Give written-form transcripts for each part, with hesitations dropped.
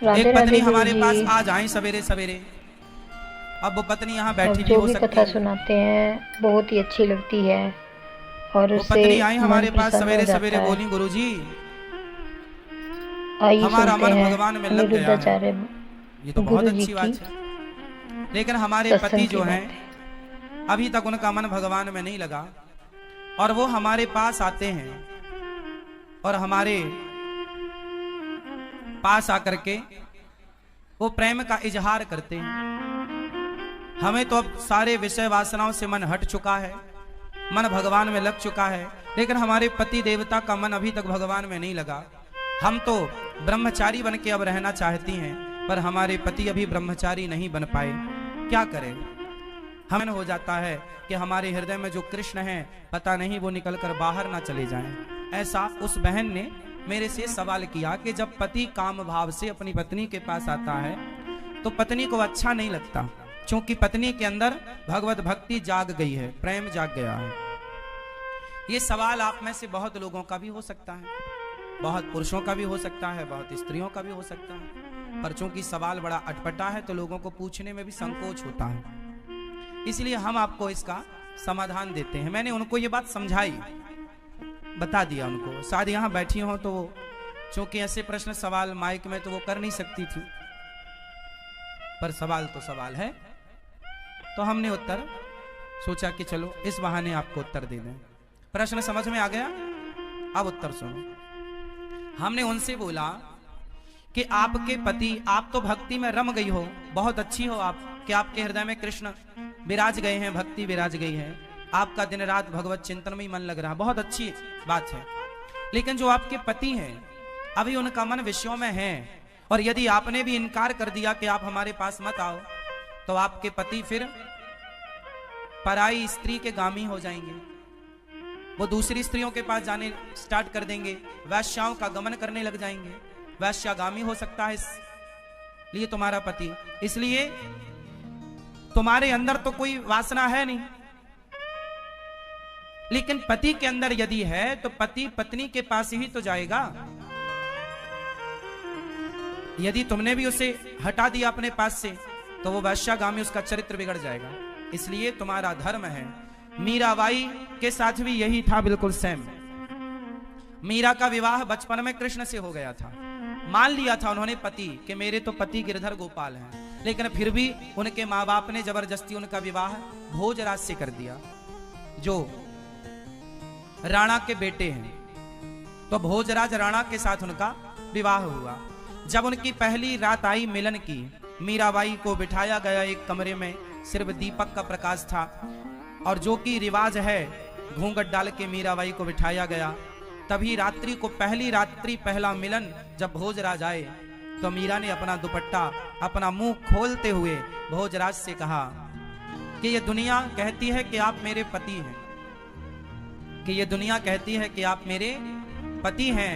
राधे एक पत्नी राधे गुरु हमारे जी। पास आ जाए सवेरे सवेरे, अब वो पत्नी यहाँ और बैठी भी जो हो भी सकती कथा है। सुनाते हैं बहुत ही अच्छी लगती है और वो उससे पत्नी आई मन हमारे पास प्रसन्न हो सवेरे जाता सवेरे, है। बोली गुरुजी आइए हमारा सुनते मन हैं भगवान में लग गया है। अनिरुद्धाचार्य ये तो बहुत गुरु जी अच्छी की बात है। लेकिन हमारे पति सत्संग की जो हैं बातें। अभी तक उनका मन भगवान में नहीं लगा, और वो हमारे पास आते हैं और हमारे पास आकर के वो प्रेम का इजहार करते हैं। हमें तो अब सारे विषय वासनाओं से मन हट चुका है, मन भगवान में लग चुका है, लेकिन हमारे पति देवता का मन अभी तक भगवान में नहीं लगा। हम तो ब्रह्मचारी बन के अब रहना चाहती हैं, पर हमारे पति अभी ब्रह्मचारी नहीं बन पाए। क्या करें? हमें हो जाता है कि हमारे हृदय में जो कृष्ण है पता नहीं वो निकलकर बाहर ना चले जाएं। ऐसा उस बहन ने मेरे से सवाल किया कि जब पति काम भाव से अपनी पत्नी के पास आता है तो पत्नी को अच्छा नहीं लगता, क्योंकि पत्नी के अंदर भगवत भक्ति जाग गई है, प्रेम जाग गया है। ये सवाल आप में से बहुत लोगों का भी हो सकता है, बहुत पुरुषों का भी हो सकता है, बहुत स्त्रियों का भी हो सकता है, पर चूंकि सवाल बड़ा अटपटा है तो लोगों को पूछने में भी संकोच होता है, इसलिए हम आपको इसका समाधान देते हैं। मैंने उनको ये बात समझाई, बता दिया उनको। शायद यहाँ बैठी हो तो वो, चूंकि ऐसे प्रश्न सवाल माइक में तो वो कर नहीं सकती थी, पर सवाल तो सवाल है, तो हमने उत्तर सोचा कि चलो इस बहाने आपको उत्तर दे दें। प्रश्न समझ में आ गया? अब उत्तर सुनो। हमने उनसे बोला कि आपके पति, आप तो भक्ति में रम गई हो, बहुत अच्छी हो आप, कि आपके हृदय में कृष्ण विराज गए हैं, भक्ति विराज गई है, आपका दिन रात भगवत चिंतन में ही मन लग रहा, बहुत अच्छी बात है। लेकिन जो आपके पति हैं अभी उनका मन विषयों में है, और यदि आपने भी इनकार कर दिया कि आप हमारे पास मत आओ, तो आपके पति फिर पराई स्त्री के गामी हो जाएंगे, वो दूसरी स्त्रियों के पास जाने स्टार्ट कर देंगे, वैश्याओं का गमन करने लग जाएंगे, वैश्यागामी हो सकता है इसलिए तुम्हारा पति। इसलिए तुम्हारे अंदर तो कोई वासना है नहीं, लेकिन पति के अंदर यदि है तो पति पत्नी के पास ही तो जाएगा। यदि तुमने भी उसे हटा दिया अपने पास से तो वो वैश्यागामी, उसका चरित्र बिगड़ जाएगा। इसलिए तुम्हारा धर्म है। मीराबाई के साथ भी यही था, बिल्कुल सेम। मीरा का विवाह बचपन में कृष्ण से हो गया था, मान लिया था उन्होंने पति कि मेरे तो पति गिरधर गोपाल हैं, लेकिन फिर भी उनके माँ बाप ने जबरदस्ती उनका विवाह भोजराज से कर दिया, जो राणा के बेटे हैं। तो भोजराज राणा के साथ उनका विवाह हुआ। जब उनकी पहली रात आई मिलन की, मीराबाई को बिठाया गया एक कमरे में, सिर्फ दीपक का प्रकाश था, और जो कि रिवाज है घूंघट डाल के मीराबाई को बिठाया गया। तभी रात्रि को, पहली रात्रि पहला मिलन जब भोजराज आए तो मीरा ने अपना दुपट्टा, अपना मुंह खोलते हुए भोजराज से कहा कि ये दुनिया कहती है कि आप मेरे पति हैं, कि ये दुनिया कहती है कि आप मेरे पति हैं,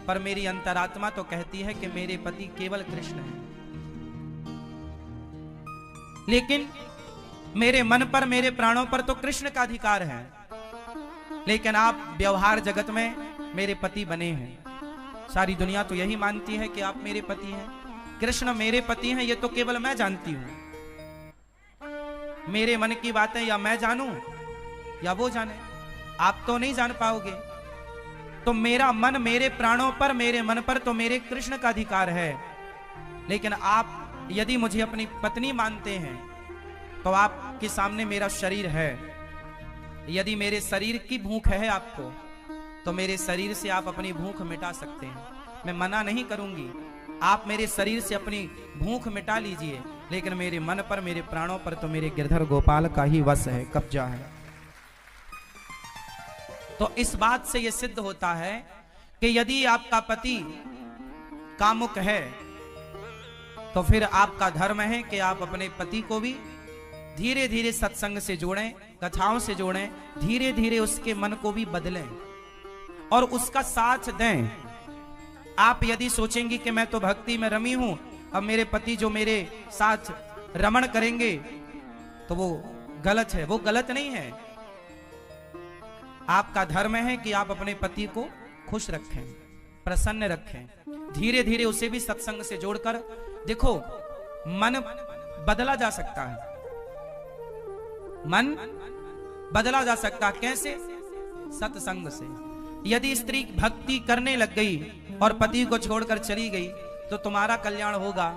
पर मेरी अंतरात्मा तो कहती है कि मेरे पति केवल कृष्ण हैं। लेकिन मेरे मन पर, मेरे प्राणों पर तो कृष्ण का अधिकार है, लेकिन आप व्यवहार जगत में मेरे पति बने हैं। सारी दुनिया तो यही मानती है कि आप मेरे पति हैं, कृष्ण मेरे पति हैं, ये तो केवल मैं जानती हूं। मेरे मन की बातें या मैं जानूं या वो जाने, आप तो नहीं जान पाओगे। तो मेरा मन, मेरे प्राणों पर, मेरे मन पर तो मेरे कृष्ण का अधिकार है। लेकिन आप यदि मुझे अपनी पत्नी मानते हैं तो आपके सामने मेरा शरीर है। यदि मेरे शरीर की भूख है आपको, तो मेरे शरीर से आप अपनी भूख मिटा सकते हैं, मैं मना नहीं करूंगी। आप मेरे शरीर से अपनी भूख मिटा लीजिए, लेकिन मेरे मन पर, मेरे प्राणों पर तो मेरे गिरधर गोपाल का ही वश है, कब्जा है। तो इस बात से यह सिद्ध होता है कि यदि आपका पति कामुक है तो फिर आपका धर्म है कि आप अपने पति को भी धीरे धीरे सत्संग से जोड़ें, कथाओं से जोड़ें, धीरे धीरे उसके मन को भी बदलें और उसका साथ दें। आप यदि सोचेंगी कि मैं तो भक्ति में रमी हूं, अब मेरे पति जो मेरे साथ रमण करेंगे, तो वो गलत है। वो गलत नहीं है। आपका धर्म है कि आप अपने पति को खुश रखें, प्रसन्न रखें, धीरे धीरे उसे भी सत्संग से जोड़कर देखो, मन बदला जा सकता है, मन बदला जा सकता है। कैसे? सत्संग से। यदि स्त्री भक्ति करने लग गई और पति को छोड़कर चली गई तो तुम्हारा कल्याण होगा।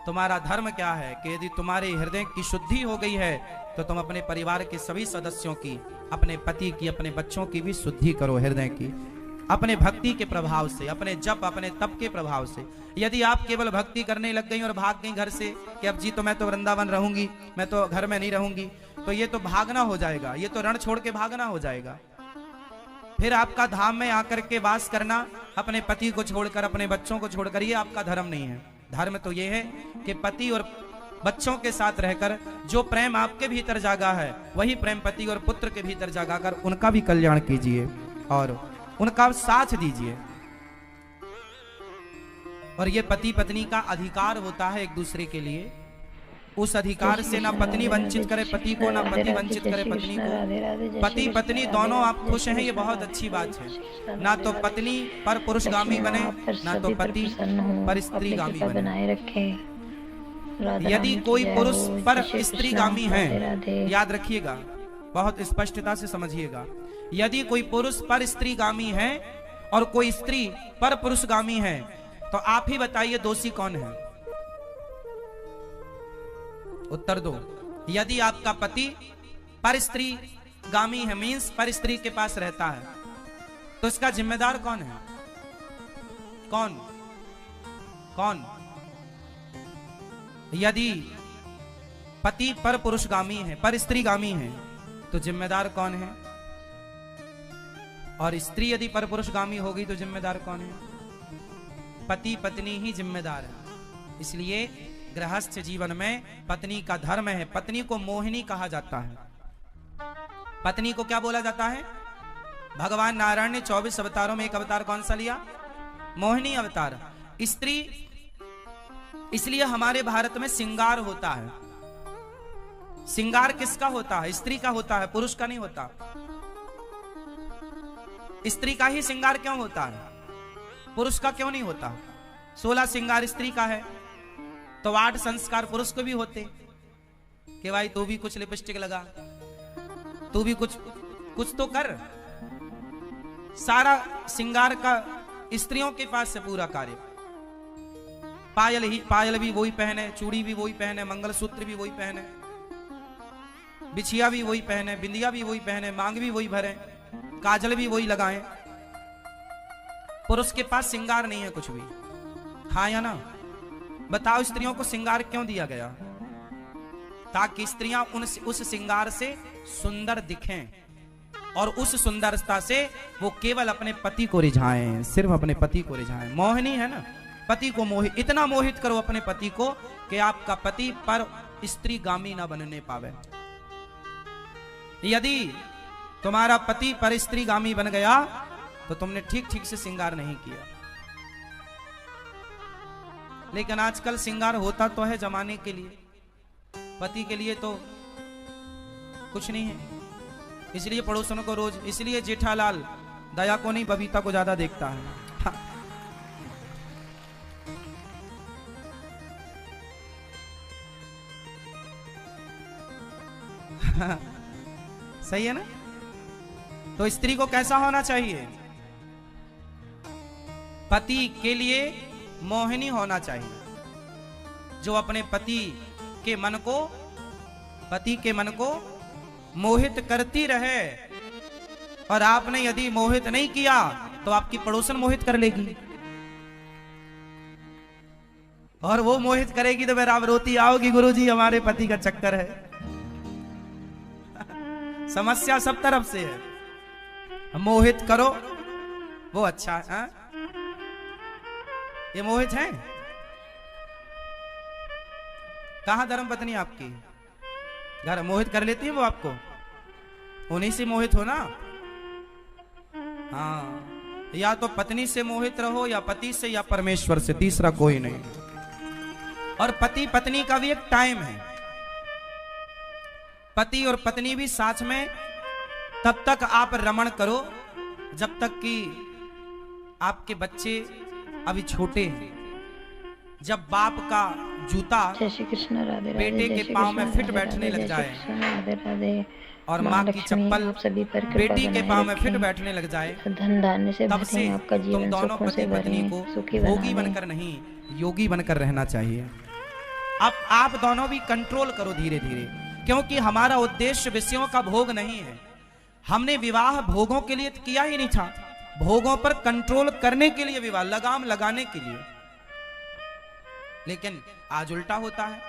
तुम्हारा धर्म क्या है कि यदि तुम्हारे हृदय की शुद्धि हो गई है तो तुम अपने परिवार के सभी सदस्यों की, अपने पति की, अपने बच्चों की भी शुद्धि करो हृदय की, अपने भक्ति के प्रभाव से, अपने जप, अपने तप के प्रभाव से। यदि आप केवल भक्ति करने लग गई और भाग गई घर से कि अब जी तो मैं तो वृंदावन रहूंगी, मैं तो घर में नहीं रहूंगी, तो ये तो भागना हो जाएगा, ये तो रण छोड़ के भागना हो जाएगा। फिर आपका धाम में आकर के वास करना, अपने पति को छोड़कर, अपने बच्चों को छोड़कर, ये आपका धर्म नहीं है। धर्म तो ये है कि पति और बच्चों के साथ रहकर जो प्रेम आपके भीतर जागा है वही प्रेम पति और पुत्र के भीतर जागा कर उनका भी कल्याण कीजिए और उनका साथ दीजिए। और ये पति पत्नी का अधिकार होता है एक दूसरे के लिए। उस अधिकार से ना पत्नी वंचित करे पति को, ना पति वंचित करे पत्नी को। पति पत्नी दोनों आप खुश हैं, ये बहुत अच्छी बात है। ना तो पत्नी पर पुरुषगामी बने, ना तो पति पर स्त्रीगामी बने। यदि कोई पुरुष पर स्त्रीगामी है, याद रखिएगा, बहुत स्पष्टता से समझिएगा, यदि कोई पुरुष पर स्त्रीगामी है और कोई स्त्री पर पुरुषगामी है तो आप ही बताइए दोषी कौन है? उत्तर दो। यदि आपका पति पर स्त्रीगामी है, मीन्स पर स्त्री के पास रहता है, तो इसका जिम्मेदार कौन है? कौन? कौन? यदि पति पर पुरुषगामी है, पर स्त्रीगामी है, तो जिम्मेदार कौन है? और स्त्री यदि पर पुरुषगामी होगी तो जिम्मेदार कौन है? पति पत्नी ही जिम्मेदार है। इसलिए गृहस्थ जीवन में पत्नी का धर्म है। पत्नी को मोहिनी कहा जाता है। पत्नी को क्या बोला जाता है? भगवान नारायण ने 24 अवतारों में एक अवतार कौन सा लिया? मोहिनी अवतार। स्त्री, इसलिए हमारे भारत में श्रृंगार होता है। श्रृंगार किसका होता है? स्त्री का होता है, पुरुष का नहीं होता। स्त्री का ही श्रृंगार क्यों होता है? पुरुष का क्यों नहीं होता? 16 श्रृंगार स्त्री का है तो 8 संस्कार पुरुष को भी होते कि भाई तू भी कुछ लिपस्टिक लगा, तू भी कुछ तो कर। सारा श्रृंगार का स्त्रियों के पास से पूरा कार्य। पायल भी वही पहने, चूड़ी भी वही पहने, मंगलसूत्र भी वही पहने, बिछिया भी वही पहने, बिंदिया भी वही पहने, मांग भी वही भरे, काजल भी वही लगाएं। पुरुष के पास श्रृंगार नहीं है कुछ भी। हाँ या ना? बताओ स्त्रियों को श्रृंगार क्यों दिया गया? ताकि स्त्रियां उस श्रृंगार से सुंदर दिखें और उस सुंदरता से वो केवल अपने पति को रिझाएं, सिर्फ अपने पति को रिझाएं। मोहिनी है ना, पति को मोहित, इतना मोहित करो अपने पति को कि आपका पति पर स्त्रीगामी ना बनने पावे। यदि तुम्हारा पति पर स्त्रीगामी बन गया तो तुमने ठीक से श्रृंगार नहीं किया। लेकिन आजकल श्रृंगार होता तो है जमाने के लिए, पति के लिए तो कुछ नहीं है। इसलिए पड़ोसनों को रोज, इसलिए जेठालाल दया को नहीं बबीता को ज्यादा देखता है। सही है ना? तो स्त्री को कैसा होना चाहिए? पति के लिए मोहिनी होना चाहिए, जो अपने पति के मन को मोहित करती रहे। और आपने यदि मोहित नहीं किया तो आपकी पड़ोसन मोहित कर लेगी, और वो मोहित करेगी तो फिर आप रोती आओगी, गुरुजी हमारे पति का चक्कर है। समस्या सब तरफ से है। मोहित करो वो अच्छा है। ये मोहित है? कहां धर्म पत्नी आपकी? घर मोहित कर लेती है वो आपको? उन्हीं से मोहित हो ना। हाँ, या तो पत्नी से मोहित रहो, या पति से, या परमेश्वर से, तीसरा कोई नहीं। और पति पत्नी का भी एक टाइम है। पति और पत्नी भी साथ में तब तक आप रमण करो जब तक कि आपके बच्चे अभी छोटे हैं। जब बाप का जूता जय श्री कृष्ण, राधे राधे। बेटे जय के श्री पाँव में कृष्ण, फिट राधे बैठने राधे। लग जय श्री जाए कृष्ण, राधे राधे। और माँ माँ की लक्ष्मी चप्पल आप सभी पर कृपा बेटी के बनाए पाँव में फिट रखें। बैठने लग जाए, धन धान्य से तब से भरें, आपका तुम जीवन दोनों सुखों पति से पत्नी भरें, को सुखी भोगी बना बनकर नहीं, योगी बनकर रहना चाहिए। अब आप दोनों भी कंट्रोल करो धीरे धीरे, क्योंकि हमारा उद्देश्य विषयों का भोग नहीं है। हमने विवाह भोगों के लिए किया ही नहीं था, भोगों पर कंट्रोल करने के लिए विवाह, लगाम लगाने के लिए। लेकिन आज उल्टा होता है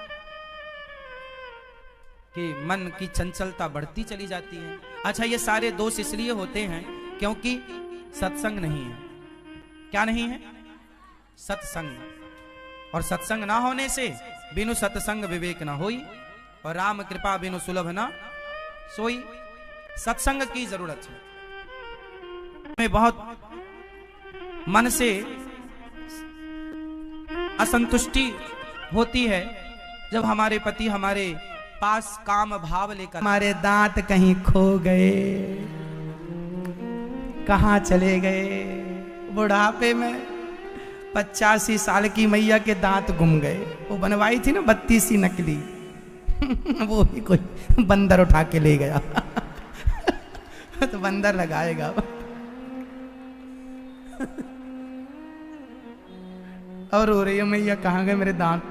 कि मन की चंचलता बढ़ती चली जाती है। अच्छा, ये सारे दोष इसलिए होते हैं क्योंकि सत्संग नहीं है। क्या नहीं है? सत्संग। और सत्संग ना होने से बिनु सत्संग विवेक ना होई, और राम कृपा बिनु सुलभ ना सोई। सत्संग की जरूरत है। हमें बहुत मन से असंतुष्टि होती है जब हमारे पति हमारे पास काम भाव लेकर, हमारे दांत कहीं खो गए, कहां चले गए। बुढ़ापे में 85 साल की मैया के दांत गुम गए। वो बनवाई थी ना 32 नकली वो भी कोई बंदर उठा के ले गया तो बंदर लगाएगा और रो रही है मैया कहाँ गए मेरे दांत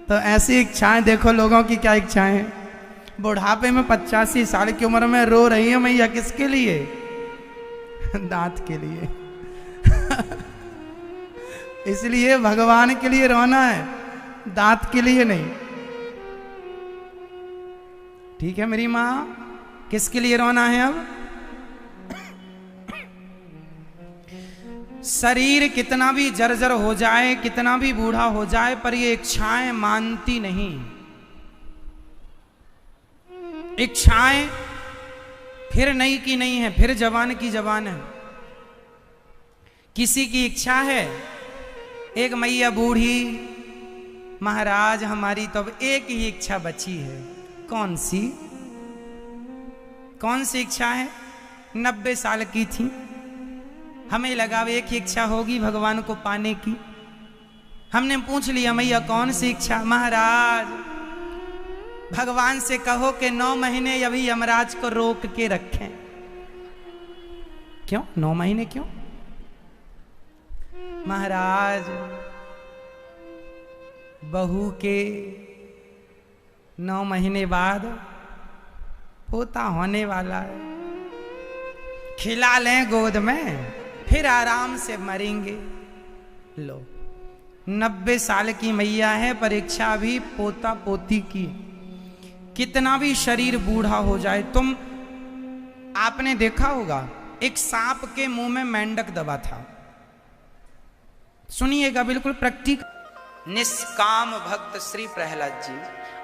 तो ऐसी इच्छाएं देखो लोगों की क्या इच्छाएं हैं। बुढ़ापे में 85 साल की उम्र में रो रही है मैया, किसके लिए? दांत के लिए इसलिए भगवान के लिए रोना है, दांत के लिए नहीं। ठीक है मेरी माँ, किसके लिए रोना है? अब शरीर कितना भी जर्जर हो जाए, कितना भी बूढ़ा हो जाए, पर ये इच्छाएं मानती नहीं। इच्छाएं फिर नई की नहीं है, फिर जवान की जवान है। किसी की इच्छा है, एक मैया बूढ़ी, महाराज हमारी तो अब एक ही इच्छा बची है। कौन सी? कौन सी इच्छा है? 90 साल की थी, हमें लगा एक ही इच्छा होगी भगवान को पाने की। हमने पूछ लिया मैया कौन सी इच्छा? महाराज भगवान से कहो कि 9 महीने अभी यमराज को रोक के रखें। क्यों 9 महीने क्यों? महाराज बहू के 9 महीने बाद पोता होने वाला है, खिला लें गोद में, फिर आराम से मरेंगे। लो 90 साल की मैया है, परीक्षा भी पोता पोती की। कितना भी शरीर बूढ़ा हो जाए, तुम आपने देखा होगा एक सांप के मुंह में मेंढक दबा था। सुनिएगा बिल्कुल प्रैक्टिकल। निष्काम भक्त श्री प्रहलाद जी,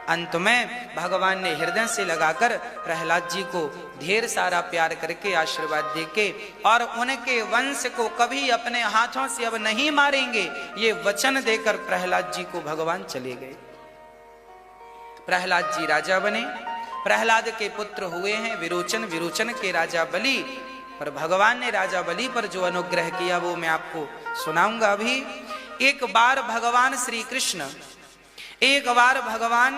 अंत में भगवान ने हृदय से लगाकर प्रहलाद जी को ढेर सारा प्यार करके आशीर्वाद देके और उनके वंश को कभी अपने हाथों से अब नहीं मारेंगे, ये वचन देकर प्रहलाद जी को भगवान चले गए। प्रहलाद जी राजा बने। प्रहलाद के पुत्र हुए हैं विरोचन, विरोचन के राजा बलि। पर भगवान ने राजा बलि पर जो अनुग्रह किया वो मैं आपको सुनाऊंगा अभी। एक बार भगवान श्री कृष्ण, एक बार भगवान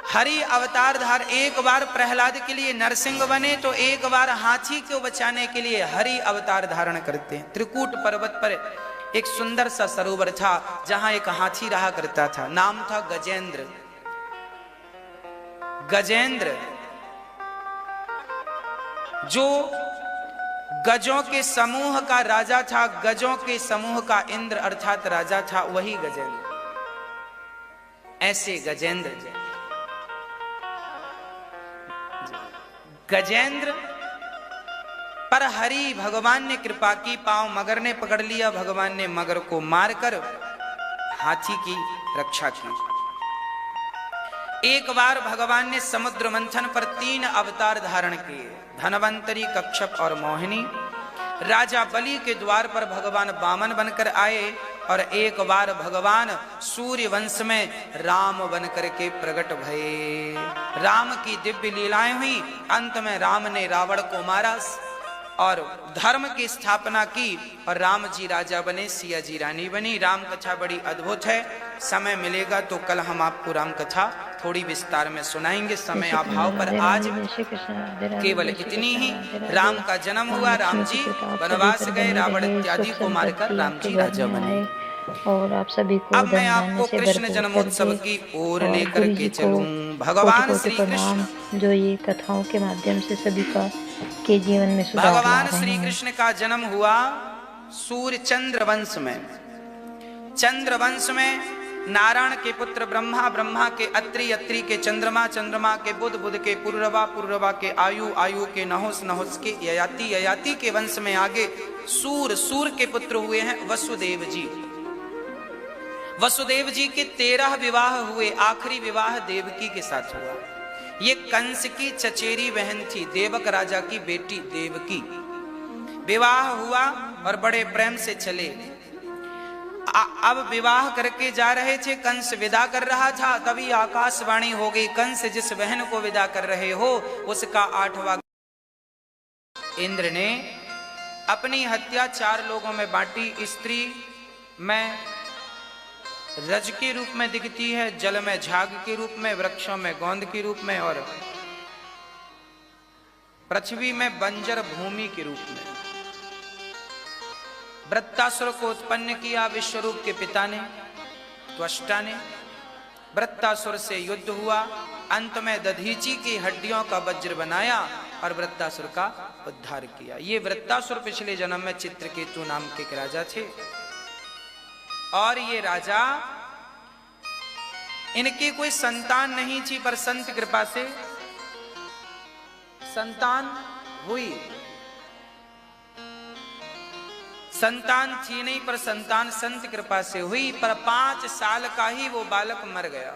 हरि अवतार धार, एक बार प्रहलाद के लिए नरसिंह बने तो एक बार हाथी को बचाने के लिए हरि अवतार धारण करते हैं। त्रिकूट पर्वत पर एक सुंदर सा सरोवर था जहां एक हाथी रहा करता था, नाम था गजेंद्र। गजेंद्र जो गजों के समूह का राजा था, गजों के समूह का इंद्र अर्थात राजा था, वही गजेंद्र। ऐसे गजेंद्र गजेंद्र पर हरि भगवान ने कृपा की, पांव मगर ने पकड़ लिया, भगवान ने मगर को मारकर हाथी की रक्षा की। एक बार भगवान ने समुद्र मंथन पर 3 अवतार धारण किए, धनवंतरी, कच्छप और मोहिनी। राजा बलि के द्वार पर भगवान वामन बनकर आए और एक बार भगवान सूर्य वंश में राम बनकर के प्रकट भये। राम की दिव्य लीलाएं हुई। अंत में राम ने रावण को मारा। और धर्म की स्थापना की और राम जी राजा बने, सिया जी रानी बनी। राम कथा बड़ी अद्भुत है, समय मिलेगा तो कल हम आपको राम कथा थोड़ी विस्तार में सुनाएंगे, समय अभाव पर आज केवल इतनी ही। राम का जन्म हुआ, राम जी वनवास गए, रावण इत्यादि को मारकर राम जी राजा बने। और आप सभी को अब मैं आपको कृष्ण जन्मोत्सव की ओर लेकर के चलूं। भगवान श्री कृष्ण, जो ये कथाओं के माध्यम से सभी का के जीवन में सुधार ला रहे हैं। भगवान श्री कृष्ण का जन्म हुआ सूर्य चंद्र वंश में। चंद्र वंश में नारायण के पुत्र ब्रह्मा, ब्रह्मा के अत्रि, अत्रि के चंद्रमा, चंद्रमा के बुध, बुध के पुरुरवा, पुरुरवा के आयु, आयु के नहुस, नहुस के ययाति, ययाति के वंश में आगे सूर, सूर के पुत्र हुए हैं वसुदेव जी। वसुदेव जी के 13 विवाह हुए, आखिरी विवाह देवकी के साथ हुआ। ये कंस की चचेरी बहन थी, देवक राजा की बेटी देवकी। विवाह हुआ और बड़े प्रेम से चले। अब विवाह करके जा रहे थे, कंस विदा कर रहा था, तभी आकाशवाणी हो गई, कंस जिस बहन को विदा कर रहे हो उसका 8वां। इंद्र ने अपनी हत्या 4 लोगों में बांटी। स्त्री में रज के रूप में दिखती है, जल में झाग के रूप में, वृक्षों में गोंद के रूप में और पृथ्वी में बंजर भूमि के रूप में। वृत्तासुर को उत्पन्न किया विश्वरूप के पिता ने, त्वष्टा ने। वृत्तासुर से युद्ध हुआ, अंत में दधीची की हड्डियों का वज्र बनाया और वृत्तासुर का उद्धार किया। ये वृत्तासुर पिछले जन्म में चित्रकेतु नाम के एक राजा थे और ये राजा, इनकी कोई संतान नहीं थी, पर संत कृपा से संतान हुई। संतान थी नहीं पर संतान संत कृपा से हुई, पर 5 साल का ही वो बालक मर गया।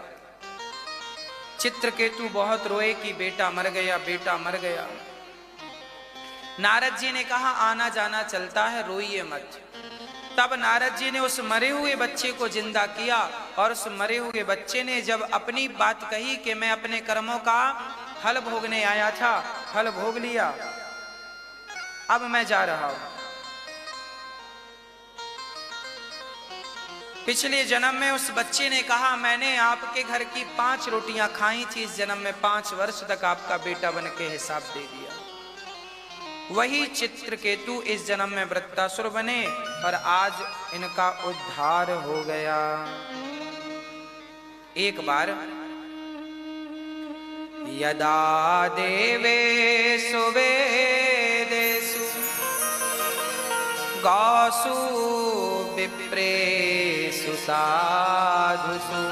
चित्रकेतु बहुत रोए कि बेटा मर गया, बेटा मर गया। नारद जी ने कहा आना जाना चलता है, रोइए मत। तब नारद जी ने उस मरे हुए बच्चे को जिंदा किया और उस मरे हुए बच्चे ने जब अपनी बात कही कि मैं अपने कर्मों का फल भोगने आया था, फल भोग लिया, अब मैं जा रहा हूं। पिछले जन्म में उस बच्चे ने कहा मैंने आपके घर की 5 रोटियां खाई थी, इस जन्म में 5 वर्ष तक आपका बेटा बन के हिसाब दे दिया। वही चित्रकेतु इस जन्म में वृत्तासुर बने और आज इनका उद्धार हो गया। एक बार यदा देवेषु वेदेषु गासु विप्रेषु साधुषु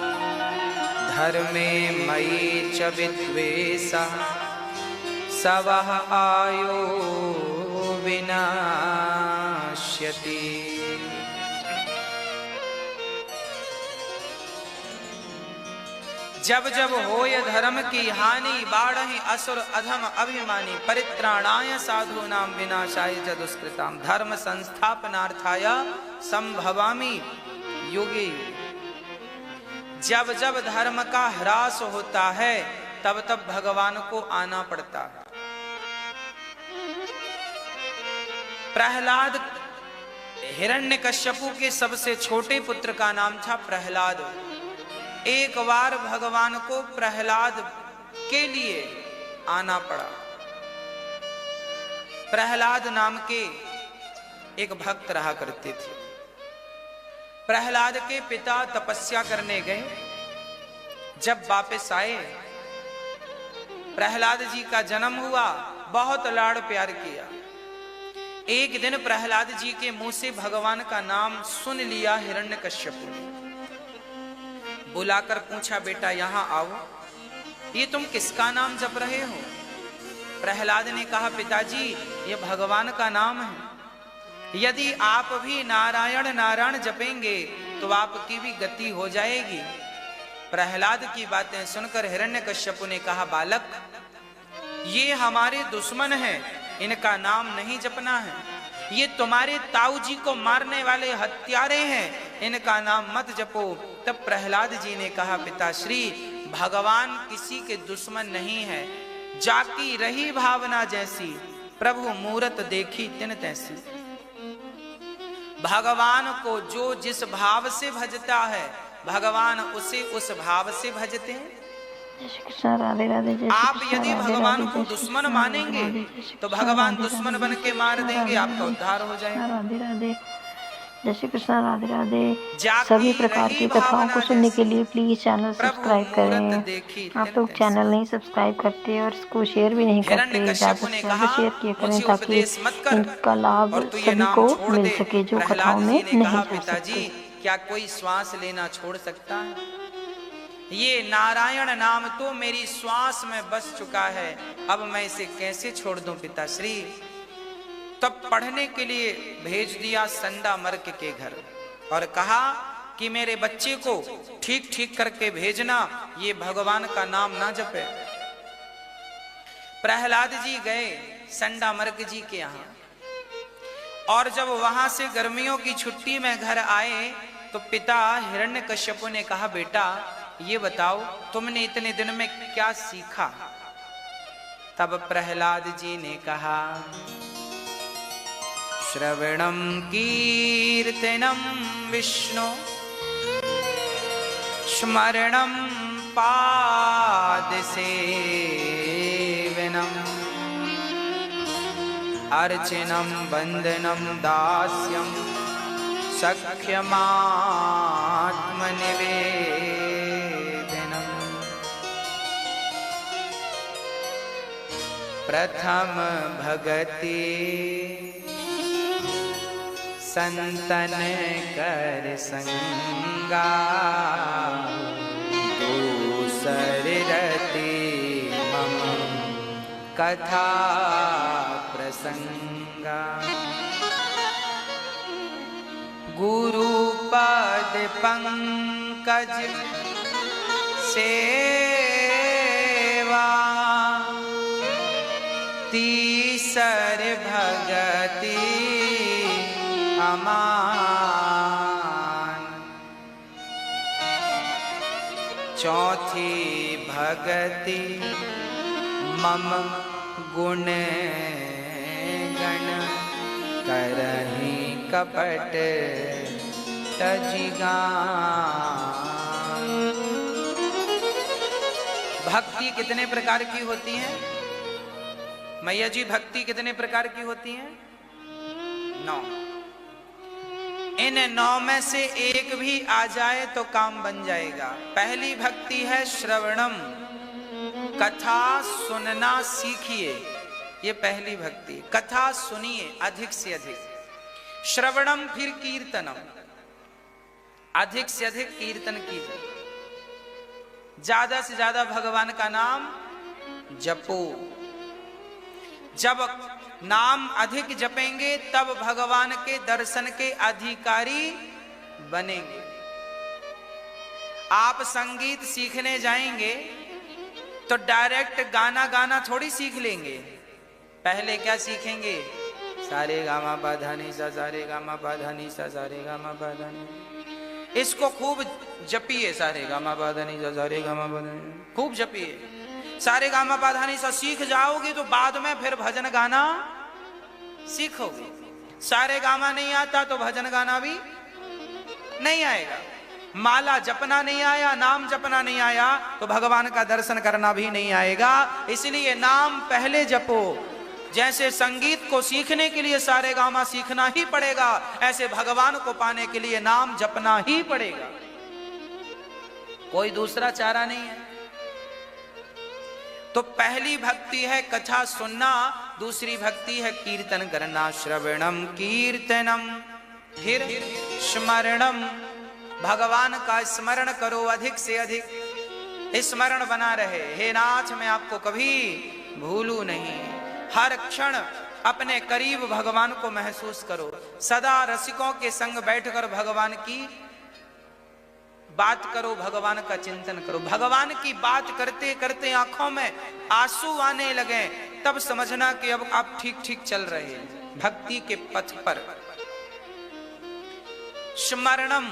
धर्मे मयि च विद्वेषः सवः आयो विनाश्यति। जब जब होय धर्म की हानि, बाढ़हि असुर अधम अभिमानी, परित्राणाय साधूनां विनाशाय च दुष्कृतां, धर्म संस्थापनार्थाय संभवामि युगे युगे। जब जब धर्म का ह्रास होता है तब तब भगवान को आना पड़ता है। प्रहलाद, हिरण्यकश्यपु के सबसे छोटे पुत्र का नाम था प्रहलाद। एक बार भगवान को प्रहलाद के लिए आना पड़ा। प्रहलाद नाम के एक भक्त रहा करते थे। प्रहलाद के पिता तपस्या करने गए, जब वापस आए प्रहलाद जी का जन्म हुआ, बहुत लाड़ प्यार किया। एक दिन प्रहलाद जी के मुंह से भगवान का नाम सुन लिया हिरण्यकश्यपु ने। बुलाकर पूछा बेटा यहां आओ, ये तुम किसका नाम जप रहे हो? प्रहलाद ने कहा पिताजी ये भगवान का नाम है, यदि आप भी नारायण नारायण जपेंगे तो आपकी भी गति हो जाएगी। प्रहलाद की बातें सुनकर हिरण्यकश्यपु ने कहा बालक ये हमारे दुश्मन हैं, इनका नाम नहीं जपना है। ये तुम्हारे ताऊ जी को मारने वाले हत्यारे हैं, इनका नाम मत जपो। तब प्रहलाद जी ने कहा पिताश्री भगवान किसी के दुश्मन नहीं है, जाकी रही भावना जैसी प्रभु मूरत देखी तिन तैसी। भगवान को जो जिस भाव से भजता है भगवान उसे उस भाव से भजते हैं। राधे राधे। आप यदि भगवान को दुश्मन मानेंगे तो भगवान दुश्मन बन के मार देंगे, आपका उद्धार हो जाएगा। राधे राधे। जय श्री कृष्ण। राधे राधे। सभी प्रकार की कथाओं को सुनने के लिए प्लीज चैनल सब्सक्राइब करें। आप लोग चैनल नहीं सब्सक्राइब करते और इसको शेयर भी नहीं करते। ज़्यादा से ज़्यादा शेयर किया करें ताकि इनका लाभ सभी को मिल सके जो कथाओं में नहीं जा सकते। क्या कोई श्वास लेना छोड़ सकता है? ये नारायण नाम तो मेरी श्वास में बस चुका है, अब मैं इसे कैसे छोड़ दूं पिताश्री। तब पढ़ने के लिए भेज दिया संडा मर्क के घर और कहा कि मेरे बच्चे को ठीक ठीक करके भेजना, ये भगवान का नाम ना जपे। प्रहलाद जी गए संडा मर्क जी के यहाँ और जब वहां से गर्मियों की छुट्टी में घर आए तो पिता हिरण्यकश्यप ने कहा, बेटा ये बताओ तुमने इतने दिन में क्या सीखा? तब प्रहलाद जी ने कहा, श्रवणम कीर्तनम विष्णु स्मरणम पाद सेवनम अर्चनम वंदनम दास्यम सख्यमात्मनिवेदनम प्रथम भगति संतन कर संगा दूसर रति मम कथा प्रसंगा गुरु पद पंकज सेवा तीसर भगति अमान चौथी भगति मम गुण गण करहि कपट तजिगान। भक्ति कितने प्रकार की होती है मैया जी? भक्ति कितने प्रकार की होती है? 9। इन 9 में से एक भी आ जाए तो काम बन जाएगा। पहली भक्ति है श्रवणम, कथा सुनना सीखिए, ये पहली भक्ति। कथा सुनिए अधिक से अधिक। श्रवणम फिर कीर्तनम, अधिक से अधिक कीर्तन कीजिए, ज्यादा से ज्यादा भगवान का नाम जपो। जब नाम अधिक जपेंगे तब भगवान के दर्शन के अधिकारी बनेंगे। आप संगीत सीखने जाएंगे तो डायरेक्ट गाना गाना थोड़ी सीख लेंगे। पहले क्या सीखेंगे? सारे गामा पाधानी सा, सारे गामा पाधानी सा, सारे गामा पाधानी। इसको खूब जपिए, सारे गामा पाधानी सा, सारे गामा पाधानी, खूब जपिए। सारे गामा पाधानी सा सीख जाओगे तो बाद में फिर भजन गाना सीखोगे। सारे गामा नहीं आता तो भजन गाना भी नहीं आएगा। माला जपना नहीं आया, नाम जपना नहीं आया तो भगवान का दर्शन करना भी नहीं आएगा। इसलिए नाम पहले जपो। जैसे संगीत को सीखने के लिए सारे गामा सीखना ही पड़ेगा, ऐसे भगवान को पाने के लिए नाम जपना ही पड़ेगा, कोई दूसरा चारा नहीं है। तो पहली भक्ति है कथा सुनना, दूसरी भक्ति है कीर्तन करना। श्रवणम कीर्तनम, फिर स्मरणम, भगवान का स्मरण करो अधिक से अधिक, स्मरण बना रहे। हे नाथ मैं आपको कभी भूलू नहीं। हर क्षण अपने करीब भगवान को महसूस करो। सदा रसिकों के संग बैठकर भगवान की बात करो, भगवान का चिंतन करो। भगवान की बात करते करते आंखों में आंसू आने लगे तब समझना कि अब आप ठीक ठीक चल रहे हैं भक्ति के पथ पर। स्मरणम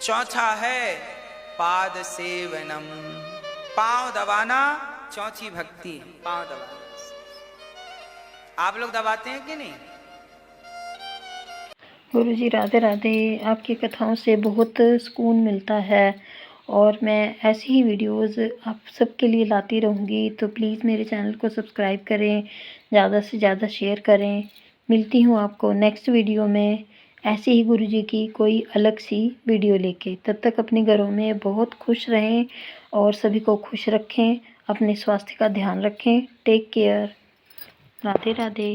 चौथा है पाद सेवनम, पांव दबाना चौथी भक्ति, पांव दबाना। आप लोग दबाते हैं कि नहीं? गुरु जी राधे राधे। आपकी कथाओं से बहुत सुकून मिलता है और मैं ऐसी ही वीडियोस आप सबके लिए लाती रहूँगी, तो प्लीज़ मेरे चैनल को सब्सक्राइब करें, ज़्यादा से ज़्यादा शेयर करें। मिलती हूँ आपको नेक्स्ट वीडियो में ऐसे ही गुरु जी की कोई अलग सी वीडियो लेके। तब तक अपने घरों में बहुत खुश रहें और सभी को खुश रखें, अपने स्वास्थ्य का ध्यान रखें। Take care. राधे राधे।